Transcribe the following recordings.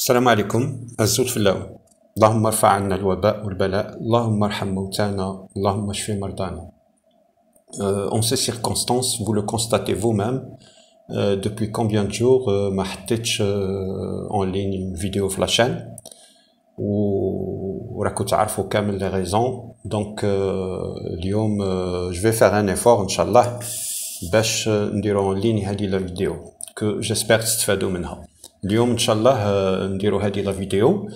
السلام عليكم الزود في الله. اللهم ارفع عنا الوباء والبلاء، اللهم ارحم موتانا، اللهم اشف مرضانا. En ces circonstances, vous le constatez vous-même, depuis combien de jours ما حطيتش en ligne une vidéo في la chaîne وراكو تعرفوا كامل les raisons. Donc اليوم je vais faire un effort ان شاء الله باش نديرو en ligne هذه la vidéo que j'espère تستفادوا منها. اليوم ان شاء الله نديرو هذه la vidéo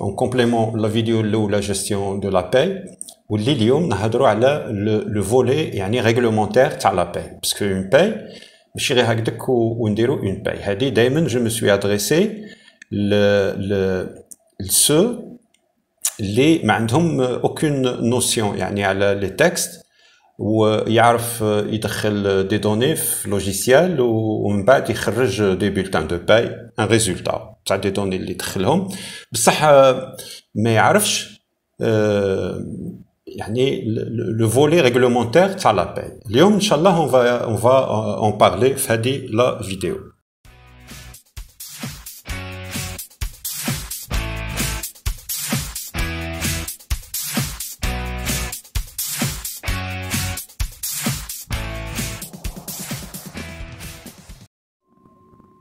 en complément la vidéo الاولى gestion de la paie، واللي اليوم نهضروا على le volet يعني réglementaire تاع la paie، parce que une paie ماشي غير هكذاك ونديرو une paie. هذه دائما je me suis adressé ceux اللي ما عندهم aucune notion يعني على les textes ويعرف يدخل des données في logiciel ومن بعد يخرج des bulletins de paie un résultat تاع des données اللي يدخلهم، بصح ما يعرفش يعني le volet réglementaire تاع la paie. اليوم ان شاء الله on va en parler في هذه la vidéo.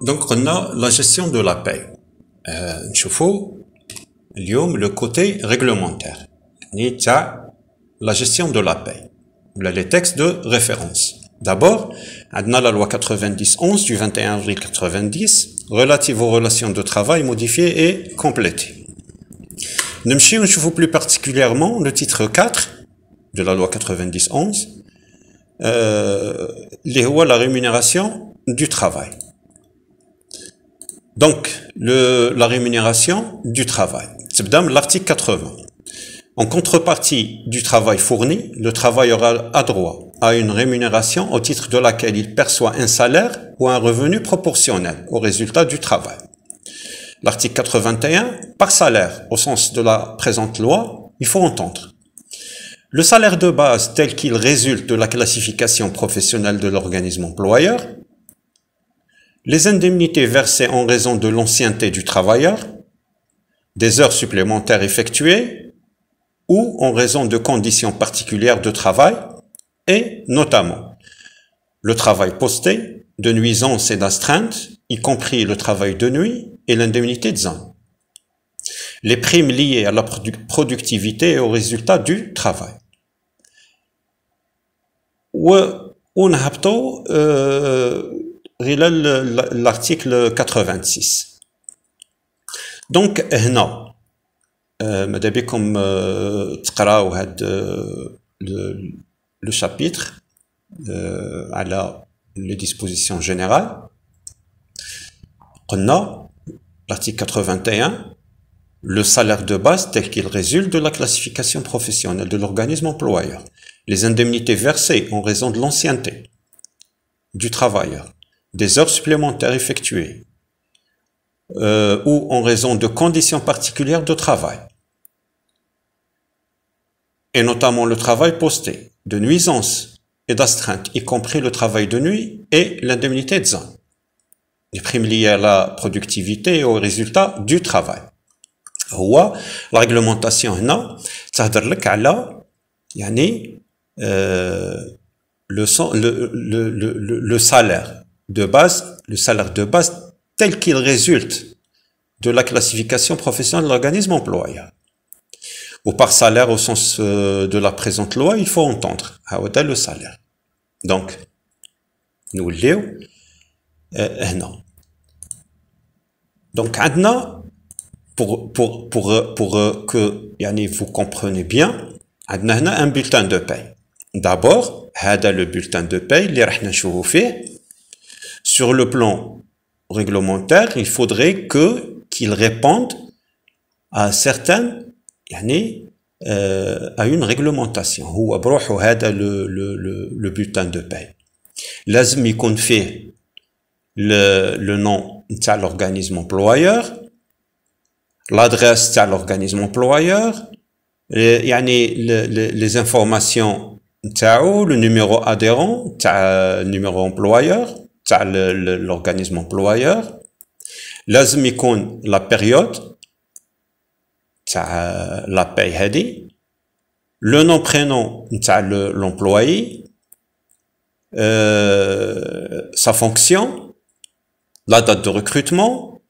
Donc on a la gestion de la paie. نشوفوا اليوم le côté réglementaire يعني تاع la gestion de la paie ولا les textes de référence. D'abord عندنا la loi 90-11 du 21 avril 90 relative aux relations de travail modifiées et complétées. نمشيو نشوفوا plus particulièrement le titre 4 de la loi 90-11 اللي هو la rémunération du travail. Donc, la rémunération du travail. C'est l'article 80. En contrepartie du travail fourni, le travailleur a droit à une rémunération au titre de laquelle il perçoit un salaire ou un revenu proportionnel au résultat du travail. L'article 81, par salaire, au sens de la présente loi, il faut entendre le salaire de base tel qu'il résulte de la classification professionnelle de l'organisme employeur, les indemnités versées en raison de l'ancienneté du travailleur, des heures supplémentaires effectuées ou en raison de conditions particulières de travail, et notamment le travail posté, de nuisance et d'astreinte, y compris le travail de nuit et l'indemnité de zone, les primes liées à la productivité et aux résultats du travail. L'article 86. Donc هنا ماذا بكم تقراو هاد le chapitre على les dispositions générales. قلنا l'article 81 le salaire de base tel qu'il résulte de la classification professionnelle de l'organisme employeur, les indemnités versées en raison de l'ancienneté du travailleur, des heures supplémentaires effectuées ou en raison de conditions particulières de travail, et notamment le travail posté, de nuisance et d'astreinte, y compris le travail de nuit et l'indemnité de zone, les primes liées à la productivité et aux résultats du travail. La réglementation هنا تهدر لك على يعني le salaire de base, tel qu'il résulte de la classification professionnelle de l'organisme employeur. Ou par salaire au sens de la présente loi, il faut entendre le salaire. Donc, nous l'avons هنا. Donc, عندنا pour que يعني vous comprenez bien, عندنا هنا un bulletin de paie. D'abord, هذا le bulletin de paie اللي راح نشوفوا فيه. Sur le plan réglementaire, il faudrait qu'il réponde à certaines يعني à une réglementation. هو بروحه هذا le bulletin de paie. لازم يكون فيه le nom تاع l'organisme employeur, l'adresse تاع l'organisme employeur, يعني les informations تاعو, le numéro adhérent تاع le numéro employeur تاع l'organisme employeur, لازم يكون لا بيريود تاع لا باي هادي لو نون برينون نتاع لومبلويي sa fonction la date de recrutement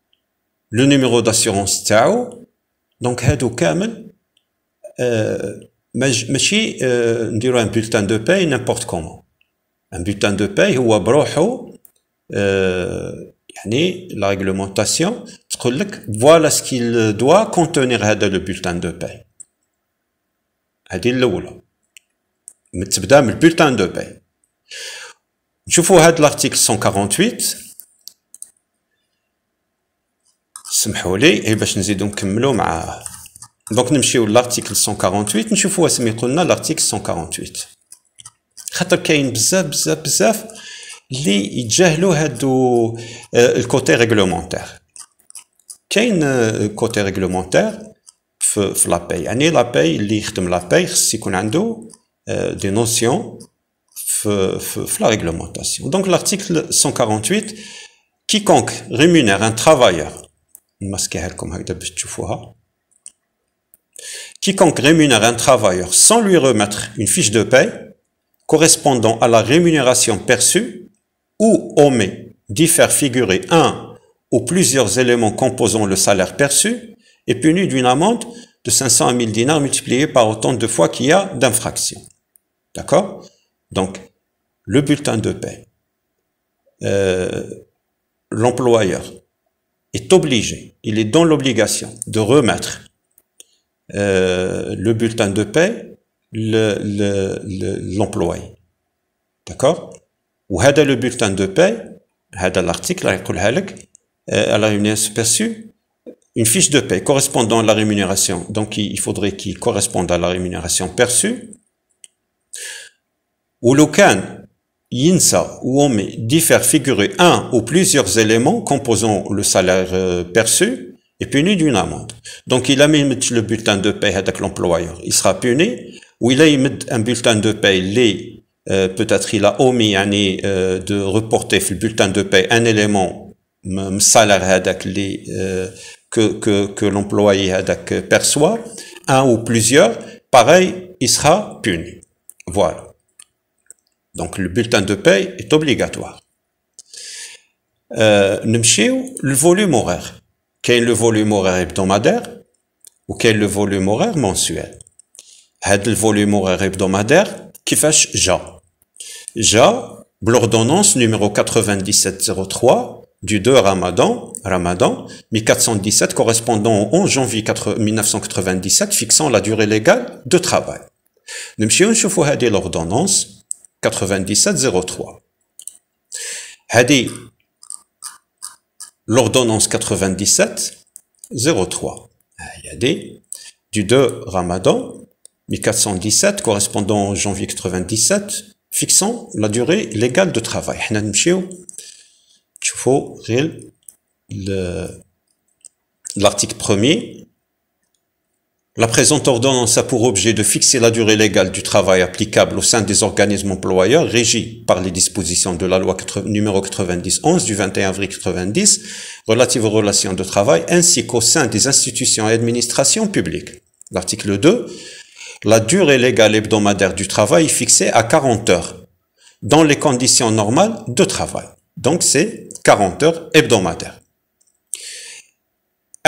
le numéro d'assurance تاعو دونك هادو كامل ماشي نديرو ان bulletin de paye n'importe comment un bulletin de paye هو بروحو يعني la réglementation تقول لك voilà ce qu'il doit contenir هذا le bulletin de paye هذه الاولى تبدا من bulletin de paye نشوفوا هذا l'article 148 سمحوا لي باش نزيدو نكملوا معاه دونك نمشيو l'article 148 نشوفوا واش يقول لنا l'article 148 خاطر كاين بزاف اللي يتجاهلوا هادو الكوتي ريغلومونتير كاين كوتي ريغلومونتير في لا باي يعني لا باي اللي يخدم لا باي خص يكون عنده دي نوسيون في la réglementation. Donc l'article 148 quiconque rémunère un travailleur quiconque rémunère un travailleur sans lui remettre une fiche de paie correspondant à la rémunération perçue ou omet d'y faire figurer un ou plusieurs éléments composant le salaire perçu est puni d'une amende de 500 à 1000 dinars multipliée par autant de fois qu'il y a d'infraction. D'accord? Donc, le bulletin de paie, l'employeur est obligé, il est dans l'obligation de remettre le bulletin de paie l'employé. D'accord? Ou هذا le bulletin de paie, هذا l'article يقولها لك à la rémunération perçue, une fiche de paie correspondant à la rémunération. Donc il faudrait qu'il corresponde à la rémunération perçue. Ou لو كان ينسى ou omet d'y faire figurer un ou plusieurs éléments composant le salaire perçu est puni d'une amende. Donc il a mis le bulletin de paie avec l'employeur, il sera puni. Ou il a mis un bulletin de paie, peut-être il a omis de reporter le bulletin de paie un élément salaire que l'employé perçoit, un ou plusieurs, pareil, il sera puni. Voilà. Donc le bulletin de paie est obligatoire. Le volume horaire. Quel est le volume horaire hebdomadaire ou quel est le volume horaire mensuel? Le volume horaire hebdomadaire كيفاش جا l'ordonnance numéro 9703 du 2 Ramadan 1417 correspondant au 11 janvier 1997 fixant la durée légale de travail. نمشيو نشوفوا هذه l'ordonnance 9703. هذه l'ordonnance 9703 هذه du 2 Ramadan 1417 correspondant au janvier 97 fixant la durée légale de travail. حنا نمشيو نشوفوا غير l'article 1er. La présente ordonnance a pour objet de fixer la durée légale du travail applicable au sein des organismes employeurs régis par les dispositions de la loi numéro 90-11 du 21 avril 90 relative aux relations de travail ainsi qu'au sein des institutions et administrations publiques. L'article 2. La durée légale hebdomadaire du travail est fixée à 40 heures dans les conditions normales de travail. Donc c'est 40 heures hebdomadaires.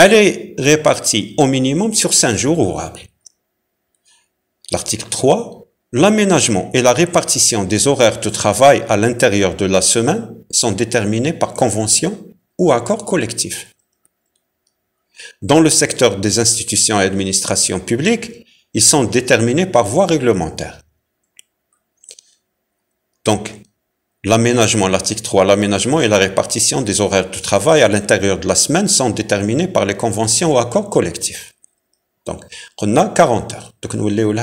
Elle est répartie au minimum sur 5 jours ouvrables. L'article 3. L'aménagement et la répartition des horaires de travail à l'intérieur de la semaine sont déterminés par convention ou accord collectif. Dans le secteur des institutions et administrations publiques, ils sont déterminés par voie réglementaire. Donc, l'aménagement, l'article 3, l'aménagement et la répartition des horaires de travail à l'intérieur de la semaine sont déterminés par les conventions ou accords collectifs. Donc, on a 40 heures. Donc, nous voulons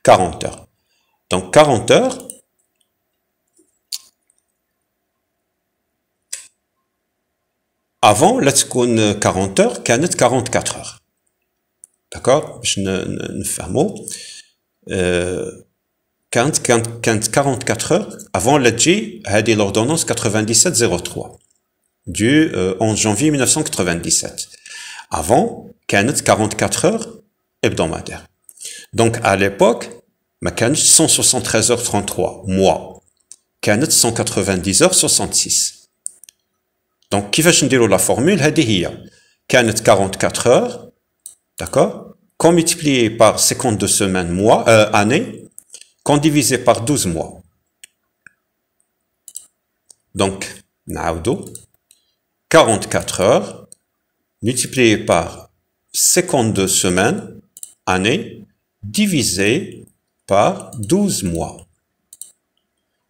40 heures. Donc, 40 heures. Avant, let's go 40 heures, 44 heures. D'accord? Je ne fais mot. 44 heures avant l'ordonnance 9703. du 11 janvier 1997. Avant, كانت 44 heures hebdomadaires. Donc, à l'époque, ما كانش 173 heures 33 mois. كانت 190 heures 66. Donc, كيفاش نديروا la formule هذه هي. كانت 44 heures, d'accord, qu'on multiplie par 52 semaines mois, année, qu'on divise par 12 mois. Donc, نعاودو 44 heures multiplié par 52 semaines, année, divisé par 12 mois.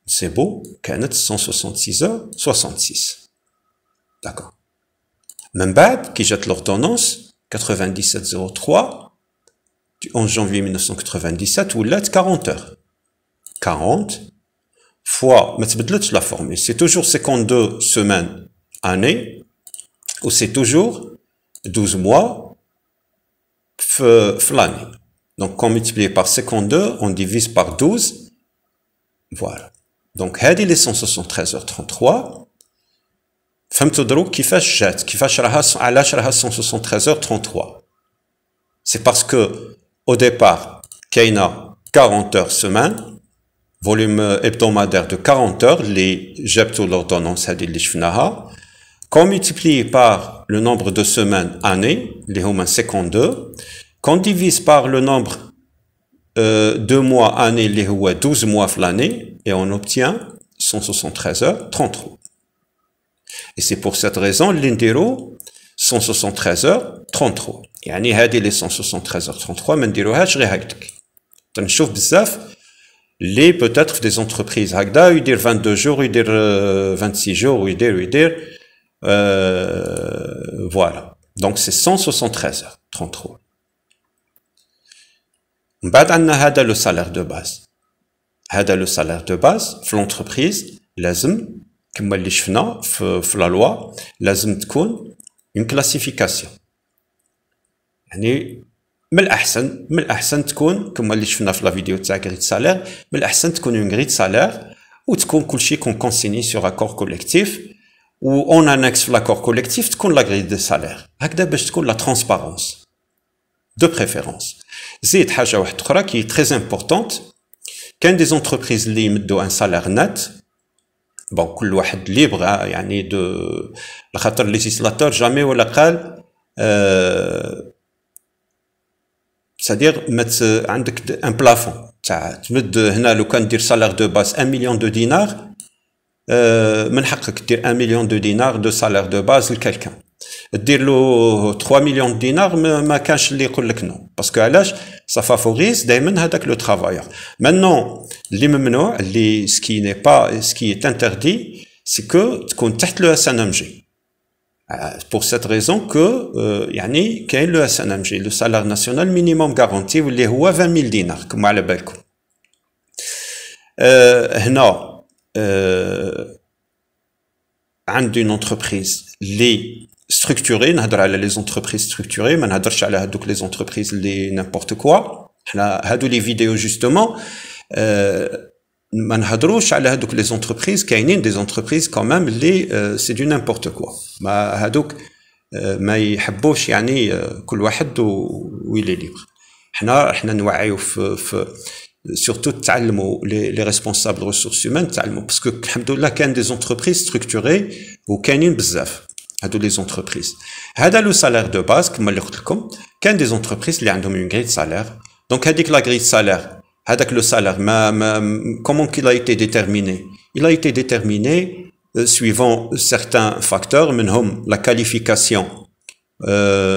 C'est beau, كانت 166 heures 66. D'accord. Même بعد كي جات l'ordonnance 9703 du 11 janvier 1997 ولات 40 heures. 40 fois, ما تبدلتش la formule, c'est toujours 52 semaines année ou c'est toujours 12 mois l'année. Donc, quand on multiplie par 52, on divise par 12. Voilà. Donc, هذه les 173 heures 33. فهمتوا دروك كيفاش جات كيفاش راها علاش راها 173 heures 33. C'est parce que au départ كاينه 40 heures semaine, volume hebdomadaire de 40 heures اللي جابتوا l'ordonnance هذه اللي شفناها. Qu'on multiplie par le nombre de semaines années, les hommes 52, qu'on divise par le nombre de mois années, les 12 mois l'année, et on obtient 173 heures 33. Et c'est pour cette raison, l'indiro 173 heures 33. يعني هذه les 173 heures 33 ما نديروهاش غير هكذاك. تنشوف بزاف les peut-être des entreprises هكذا يدير 22 jours, يدير 26 jours, يدير voilà. Donc c'est 173 heures 33. بعد عندنا هذا le salaire de base. هذا le salaire de base في l'entreprise لازم كما اللي شفنا في la loi لازم تكون une classification. يعني من الأحسن تكون كما اللي شفنا في la vidéo تاع grille de salaire, من الأحسن تكون une grille de salaire وتكون كل شيء qu'on consigne sur accord collectif. Ou on annexe l'accord collectif, تكون la grille de salaire. هكذا باش تكون la transparence. De préférence. زيد حاجة واحدة أخرى qui est très importante. كاين des entreprises اللي يمدوا un salaire net. Bon, كل واحد libre يعني de لخاطر législateur jamais ولا قال c'est-à-dire مت عندك un plafond تاع تمد هنا لو كان دير salaire de base 1 million de dinars. من حقك دير 1 million de dinars de salaire de base لكالكان. دير له 3 millions de dinars ما كانش اللي يقول لك نو باسكو علاش ça favorise دائما هذاك لو travailleur. Maintenant اللي ممنوع اللي ce qui est interdit c'est que تكون تحت le SNMG. Pour cette raison que يعني كاين le SNMG le salaire national minimum garanti واللي هو 20 000 dinars كما على بالكم. هنا عند une entreprise les structurées نهضر على les entreprises structurées ما نهضرش على هذوك les entreprises les n'importe quoi. حنا هادو les vidéos justement ما نهضروش على هذوك les entreprises كاينين des entreprises quand même les c'est du n'importe quoi. ما هذوك ما يحبوش يعني كل واحد ويلي ليبر. حنا نوعيو في surtout تعلموا les responsables ressources humaines تعلموا parce que الحمد لله كاين des entreprises structurées وكاينين بزاف هادو les entreprises. هذا le salaire de base كما اللي قلت لكم كاين des entreprises اللي عندهم une grille de salaire. Donc هذيك la grille de salaire هذاك le salaire comment qu'il a été déterminé? Il a été déterminé suivant certains facteurs منهم la qualification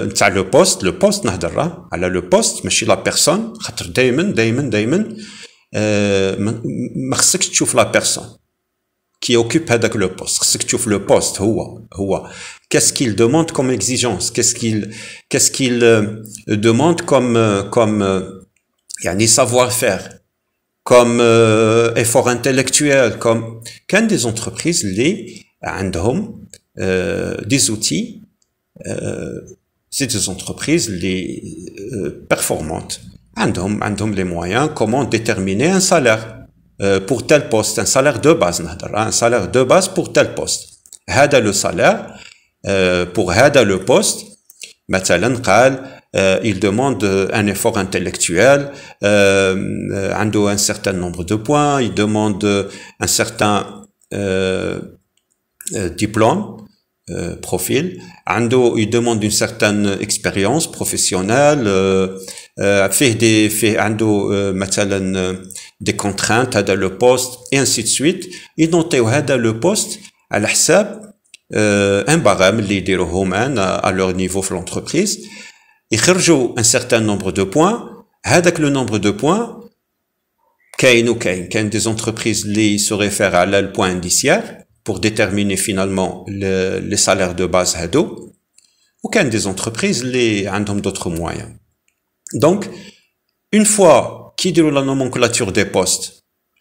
نتاع لو بوست نهضر على لو بوست ماشي لا بيرسون خاطر دايما ما خصكش تشوف لا بيرسون كي اوكوب هذاك لو بوست خصك تشوف لو بوست هو qu'est-ce qu'il demande comme exigence qu'est-ce qu'il demande comme يعني savoir faire comme effort intellectuel comme كان des entreprises اللي عندهم des outils c'est des entreprises les performantes عندهم les moyens comment déterminer un salaire pour tel poste un salaire de base un salaire de base pour tel poste هذا le salaire pour هذا le poste مثلا قال il demande un effort intellectuel عنده un certain nombre de points, il demande un certain diplôme profil عنده il demande une certaine expérience professionnelle فيه عنده مثلا des contraintes هذا le poste et ainsi de suite ينوطيو هذا le poste على حساب un barème اللي يديروه هما à leur niveau في l'entreprise يخرجوا un certain nombre de points هذاك le nombre de points كاين des entreprises اللي se réfèrent على le point indiciaire pour déterminer finalement les salaires de base هادو وكاين des entreprises اللي عندهم d'autres moyens. Donc une fois كيديروا la nomenclature des postes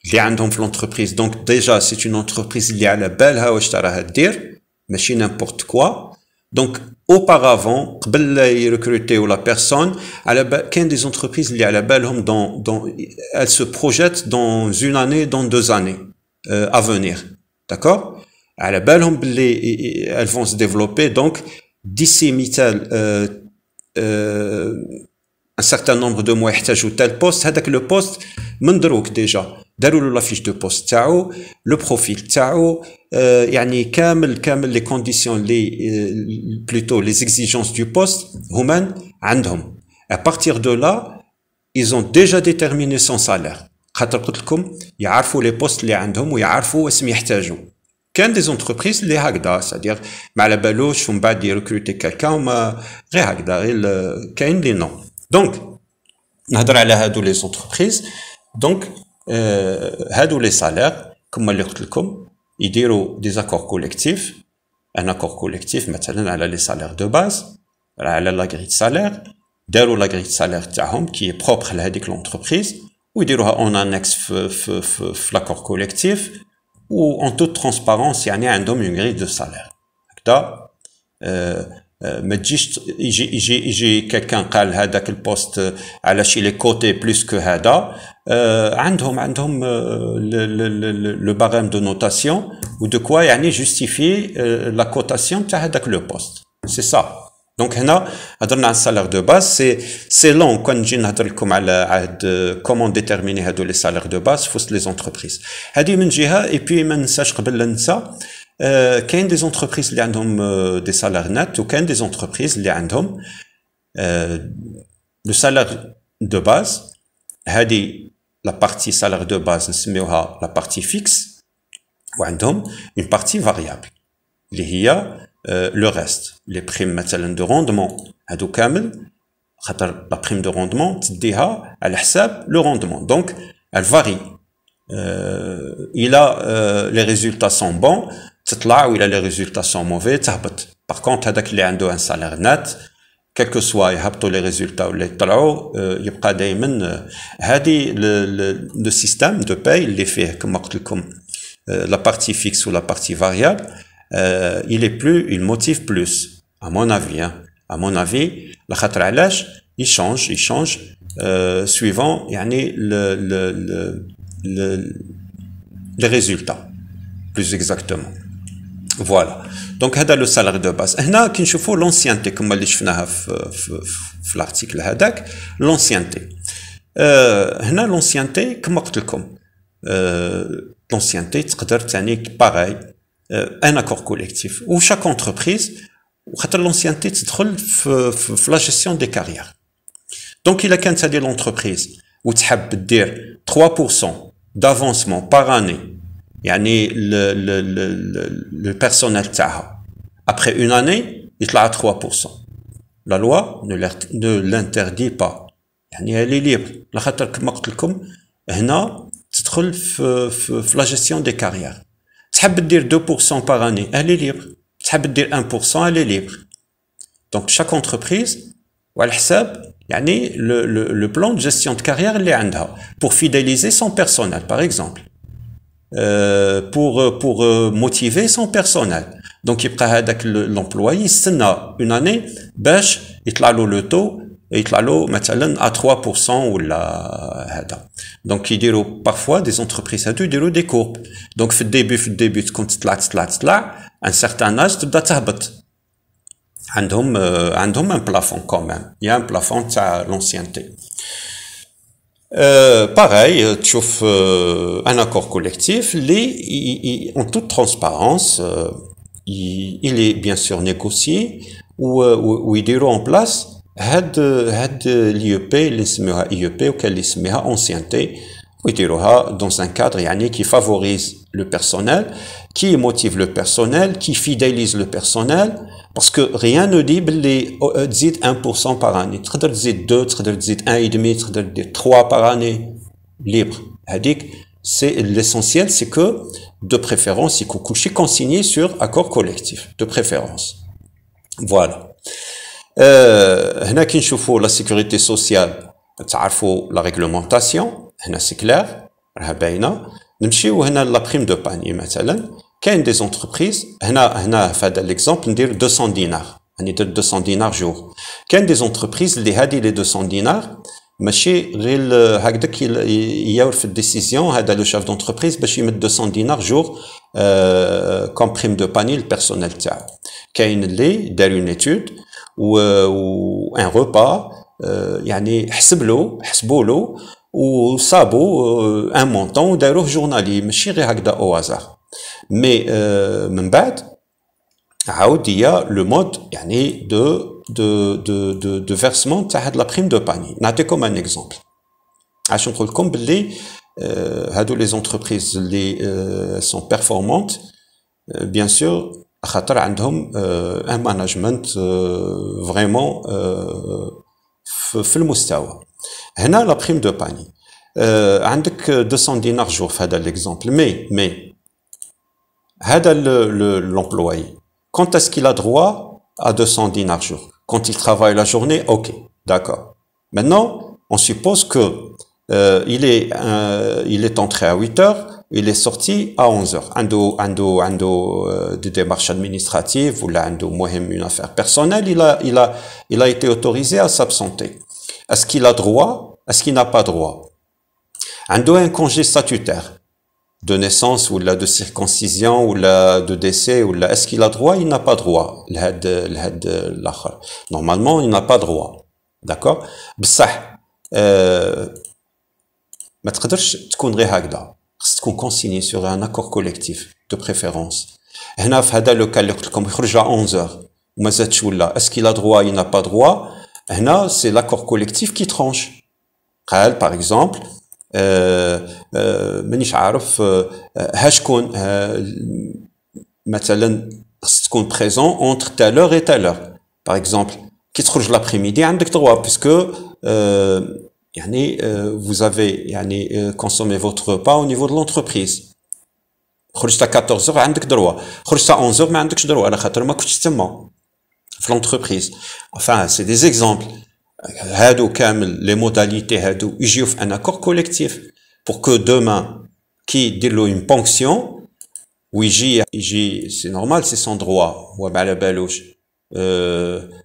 اللي عندهم في l'entreprise, donc déjà c'est une entreprise اللي على بالها واش راها دير ماشي n'importe quoi. Donc auparavant قبل يركروتيو la personne كاين des entreprises اللي على بالهم dans elles se projettent dans une année, dans 2 années à venir. D'accord? على بالهم باللي elles vont se développer, donc d'ici مثال un certain nombre de mois يحتاجوا tel poste, هذاك le poste من دروك déjà داروا له la fiche de poste تاعو, le profil تاعو, يعني كامل les conditions plutôt les exigences du poste هما عندهم. À partir de là ils ont déjà déterminé son salaire. خاطر قلت لكم يعرفوا les postes اللي عندهم ويعرفوا اسم يحتاجوا. كان des entreprises اللي هكذا, c'est-à-dire ما على بالوش ومن بعد يركروتي كالكان وما غير هكذا, غير كاين لي نو. Donc نهضر على هادو les entreprises. Donc هادو les salaires كما اللي قلت لكم يديروا des accords collectifs. un accord collectif مثلا على les salaires de base, على la grille de salaire. داروا la grille de salaire تاعهم qui est propre لهذيك l'entreprise ويديروها en annexe في l'accord collectif ou en toute transparence, يعني عندهم une grille de salaire. هكذا ما تجيش يجي quelqu'un قال هذاك البوست على شي لي كوتي بلوس كو هذا, عندهم le barème de notation ou de quoi يعني justifier la cotation تاع هذاك le poste. C'est ça. Donc هنا هضرنا على السالير دو باز. سي لون كون نجي نهضر لكم على عاد كومون ديتيرميني هادو لي سالير دو باز في وسط لي زونتربريز. هذه من جهه. اي بي ما ننساش قبل لا ننسى كاين دي زونتربريز اللي عندهم دي سالير نت وكاين دي زونتربريز اللي عندهم لو سالير دو باز. هذه لا بارتي سالير دو باز نسميوها لا بارتي فيكس, وعندهم اون بارتي فاريابل اللي هي le reste, les primes مثلا de rendement هادو كامل, خاطر la prime de rendement تديها على حساب le rendement, donc elle varie. Il a les résultats sont bons تطلع, ou il a les résultats sont mauvais تهبط. Par contre هذاك اللي عنده un salaire net quel que soit يهبطوا les résultats ولا يطلعوا يبقى دائما. هذه le système de paye اللي فيه كما قلت لكم la partie fixe ou la partie variable, il motive plus, à mon avis, hein. À mon avis, la khatra alash, il change, suivant, yani, les résultats, plus exactement. Voilà. Donc, هذا le salaire de base. هنا كي نشوفوا l'ancienneté, كما اللي شفناها في l'article هذاك, l'ancienneté. هنا l'ancienneté, كما قلت لكم, l'ancienneté تقدر تعني pareil, un accord collectif où chaque entreprise خاطر l'ancienneté تدخل في la gestion des carrières. Donc il a كانت هذه l'entreprise وتحب دير 3% d'avancement par année, يعني le personnel تاعها après une année يطلع 3%. La loi ne l'interdit pas, يعني elle est libre. لخاطر كما قلت لكم هنا تدخل في la gestion des carrières. تحب دير 2% par année, elle est libre. تحب دير 1%, elle est libre. Donc chaque entreprise وعلى حساب يعني le plan de gestion de carrière اللي عندها pour fidéliser son personnel par exemple, pour motiver son personnel. Donc يبقى هذاك l'employé يستنى une année باش يطلع له le taux يطلع له مثلا à 3% ولا هذا. Donc يديروا parfois des entreprises هادو يديروا des courbes. Donc في الديبي تكون تطلع un certain âge تبدا تهبط. عندهم un plafond quand même. Il y a un plafond تاع l'ancienneté. Pareil, tu trouves un accord collectif, en toute transparence, il est bien sûr négocié, où il diront en place l'IEP, l'IEP, ou qu'elle اسمها ancienneté, où il diront dans un cadre qui favorise le personnel, qui motive le personnel, qui fidélise le personnel, parce que rien ne dit les تزيد 1% par année. تقدر تزيد 2, تقدر تزيد 1,5, تقدر تزيد 3 par année. Libre. C'est l'essentiel, c'est que de préférence, il faut consigné sur accord collectif, de préférence. Voilà. هنا كي نشوفوا la sécurité sociale, تعرفوا la réglementation, هنا c'est clair, راها باينه. نمشيو هنا la prime de panier مثلا. كاين des entreprises هنا في هذا l'exemple ندير 200 دينار ندير 200 دينار جور. كاين des entreprises اللي هذه les 200 دينار ماشي غير هكذاك ياور في الديسيزيون هذا لو شاف دونتربريز باش يمد 200 دينار جور كوم بريم دو باني للبيرسونيل تاعو. كاين اللي داروا اون ايتود و ان روبا يعني حسبوا له وصابوا ان مونطون وداروه جورنالي ماشي غير هكذا او هازار. مي من بعد عاود هي لو مود يعني de versement تاع هاد لا بريم دو باني. نعطيكم ان اكزومبل عشان نقول لكم باللي هادو لي زونتربريز اللي سون بيرفورمانت بيان سور خاطر عندهم ان ماناجمنت فريمون في المستوى. هنا لا بريم دو باني عندك 200 دينار جور في هذا الاكزومبل. مي هذا l'employé, quand est-ce qu'il a droit à 200 dinars jour? Quand il travaille la journée, ok, d'accord. Maintenant, on suppose que il est entré à 8 heures, il est sorti à 11 heures. Ando des démarches administratives ou là une affaire personnelle, il a été autorisé à s'absenter. Est-ce qu'il a droit? Est-ce qu'il n'a pas droit? Ando un congé statutaire de naissance ou là de circoncision ou là de décès ou là est-ce qu'il a droit? Il n'a pas droit. Normalement il n'a pas droit, d'accord. بصح ما تقدرش تكون غير هكذا، خص تكون consigné sur un accord collectif de préférence. هنا في هذا لو كان اللي قلت لكم يخرج على 11 h وما زادش ولا est-ce qu'il a droit? Il n'a pas droit. هنا c'est l'accord collectif qui tranche. قال par exemple مانيش عارف هاشكون مثلا خص تكون présent entre telle heure et telle heure. Par exemple كي تخرج l'après-midi عندك droit puisque يعني vous avez يعني consommé votre repas au niveau de l'entreprise. خرجت à 14 heures عندك droit. خرجت à 11 heures ما عندكش droit على خاطر ما كنتش تما في l'entreprise. Enfin c'est des exemples. هادو كامل les modalités هادو يجيو في un accord collectif pour que demain كي يدير له une ponction ويجي c'est normal c'est son droit هو ما على بالوش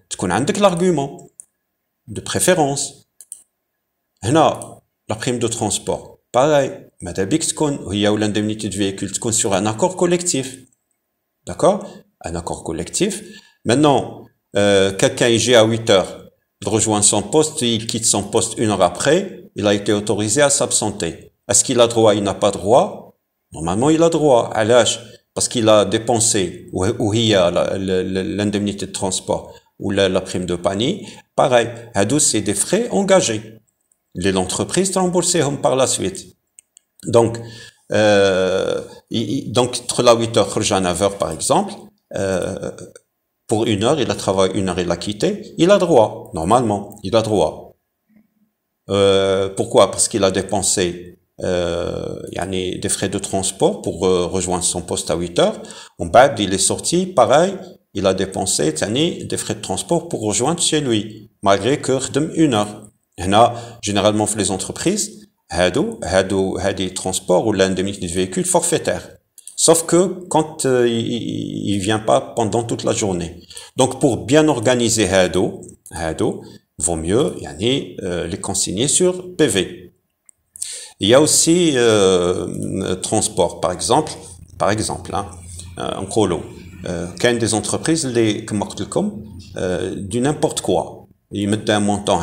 تكون عندك l'argument de préférence. هنا la prime de transport pareil ماذا بيك تكون هي ولا indemnité de véhicule تكون sur un accord collectif, d'accord, un accord collectif. Maintenant quelqu'un يجي à 8 heures, il rejoint son poste, il quitte son poste 1 heure après, il a été autorisé à s'absenter. Est-ce qu'il a droit? Il n'a pas droit. Normalement, il a droit. À l'âge, parce qu'il a dépensé, ou il y a l'indemnité de transport, ou la prime de panier. Pareil, hadou, c'est des frais engagés. L'entreprise remboursée par la suite. Donc, entre la 8 heures et 9 heures, par exemple, pour 1 heure, il a travaillé 1 heure, il a quitté, il a droit, normalement, il a droit. Pourquoi? Parce qu'il a dépensé des frais de transport pour rejoindre son poste à 8 heures. En bas, il est sorti, pareil, il a dépensé des frais de transport pour rejoindre chez lui, malgré que 1 heure. Généralement, pour les entreprises, hadi transport ou l'indemnité de véhicule forfaitaire. Sauf que quand il vient pas pendant toute la journée. Donc pour bien organiser hado, vaut mieux les consigner sur PV. Il y a aussi transport, par exemple, en colo. Quand des entreprises, comme du n'importe quoi. Ils mettent un montant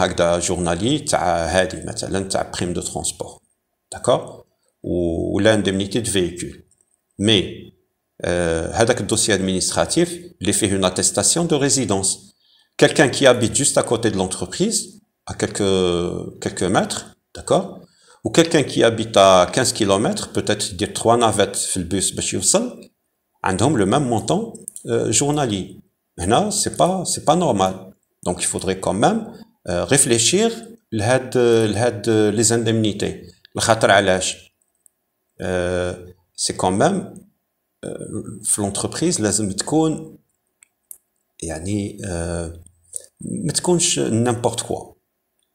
journalier, t'as prime de transport. D'accord? Ou l'indemnité de véhicule. Mais, le dossier administratif, il fait une attestation de résidence. Quelqu'un qui habite juste à côté de l'entreprise, à quelques mètres, d'accord? Ou quelqu'un qui habite à 15 km, peut-être dire 3 navettes dans le bus, ont le même montant journalier. Maintenant, c'est pas normal. Donc, il faudrait quand même réfléchir les indemnités. C'est quand même l'entreprise لازم تكون ما تكونش n'importe quoi.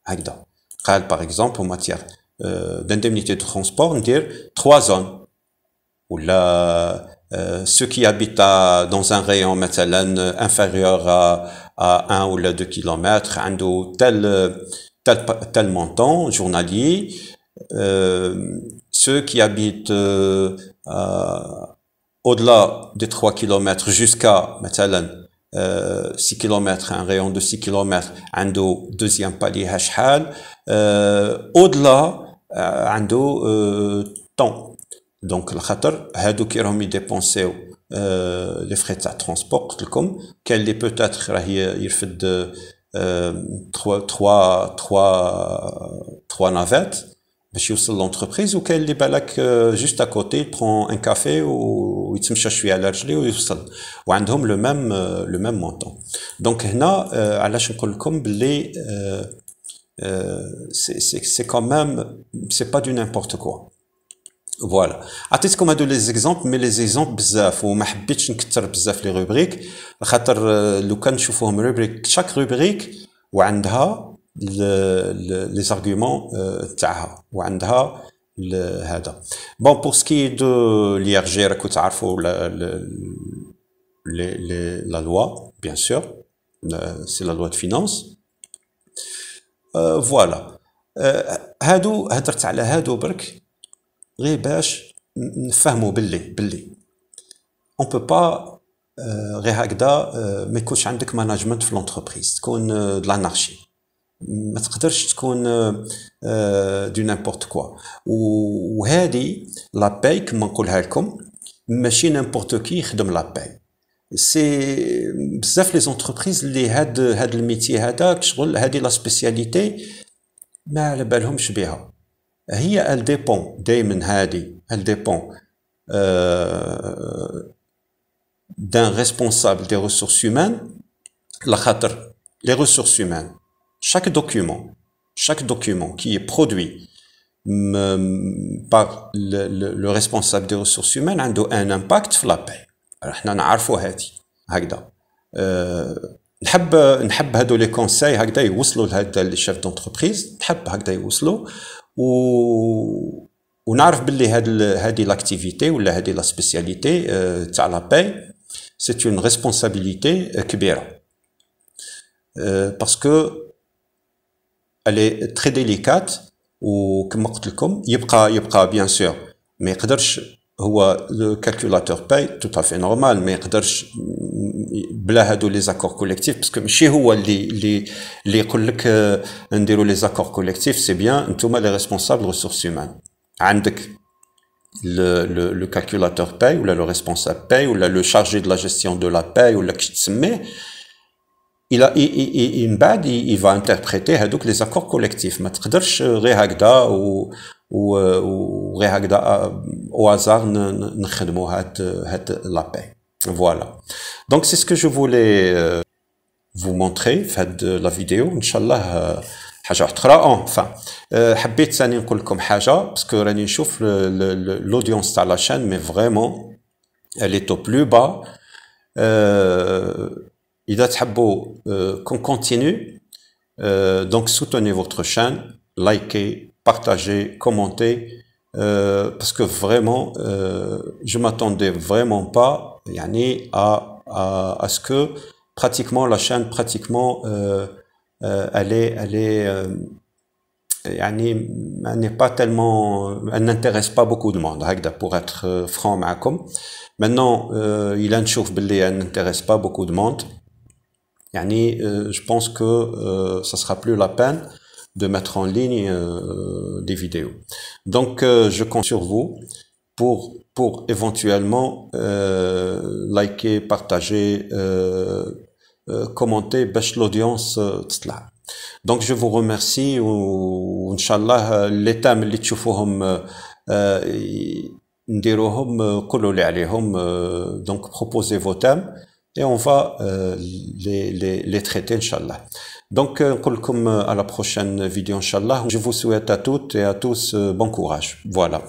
هكذا قال par exemple en matière d'indemnité de transport ندير 3 zones ou là ceux qui habitent dans un rayon مثلا inférieur à 1 ou 2 kilomètres عنده tel montant journalier. Ceux qui habitent au-delà des 3 km jusqu'à 6 km, un rayon de 6 km, عنده deuxième palier شحال, au-delà عنده temps. Donc الخاطر هادو كي راهم يديبونسيو les frais de transport قلت لكم كاين اللي peut-être راه يرفد 3 navettes باش يوصل l'entreprise وكاين اللي بالك juste à côté il prend un café ويتمشى شويه على رجليه ويوصل وعندهم le même montant. Donc هنا علاش نقول لكم باللي c'est quand même c'est pas du n'importe quoi. Voilà. عطيتكم هادو les exemples mais les exemples بزاف وما حبيتش نكثر بزاف لي روبريك خاطر لو كان نشوفوهم روبريك chaque روبريك وعندها les arguments تاعها وعندها هذا. Bon, pour ce qui est de l'IRG راكو تعرفوا la loi bien sûr, c'est la loi de finances. Voilà. هادو هدرت على هادو برك غير باش نفهموا باللي on peut pas غير هكذا ما يكونش عندك مانجمنت في l'entreprise تكون de l'anarchie. ما تقدرش تكون دو نيمبورت كوا وهذه لا باي كما نقولها لكم ماشي نيمبورت كي يخدم لا باي. سي بزاف لي زونتربريز اللي هاد الميتي هذا شغل هذه لا سبيسياليتي ما على بالهمش بها. هي ال ديبون دائما هذه ال ديبون d'un responsable des ressources humaines. La khater les ressources humaines, chaque document qui est produit par le responsable des ressources humaines a un impact sur la paie. Alors, nous نعرفوا هذه هكذا. نحب هادو لي كونساي هكذا يوصلوا لهذا لي شيف دونتربريز نحب هكذا يوصلوا ونعرف باللي هذه لاكتيفيتي ولا هذه لا سبيسياليتي تاع لا باي c'est une responsabilité كبيرة parce que elle est très délicate وكما قلت لكم يبقى bien sûr ما يقدرش هو le calculateur paye tout à fait normal ما يقدرش بلا هادو لي زاكور كوليكتيف باسكو ماشي هو اللي يقول لك نديروا لي زاكور كوليكتيف سي بيان نتوما لي ريسبونسابل ريسورس هيومان عندك le calculateur paye ou le responsable paye ou le chargé de la gestion de la paye ou le qui تسميه il va interpréter هذوك les accords collectifs ما تقدرش غير هكذا وغير هكذا au hasard نخدموا هاد la paye. Voilà. Donc c'est ce que je voulais vous montrer في هاد la vidéo ان شاء الله حاجه اخرى. enfin حبيت ثاني نقول لكم حاجه باسكو راني نشوف l'audience تاع la chaîne mais vraiment elle est au plus bas. إذا تحبوا qu'on continue donc soutenez votre chaîne, likez, partagez, commentez parce que vraiment je m'attendais vraiment pas à ce que pratiquement la chaîne elle n'est pas tellement, elle n'intéresse pas beaucoup de monde, pour être franc معكم. Maintenant, il a une chauffe belli, elle n'intéresse pas beaucoup de monde. Je pense que ça sera plus la peine de mettre en ligne des vidéos. Donc, je compte sur vous pour éventuellement liker, partager, commenter, باش l'audience تطلع. Donc, je vous remercie وإن شاء الله les thèmes اللي تشوفوهم نديروهم قولوا لي عليهم. Donc, proposez vos thèmes et on va les traiter Inch'Allah. Donc, نقول لكم à la prochaine vidéo Inch'Allah. Je vous souhaite à toutes et à tous bon courage. Voilà.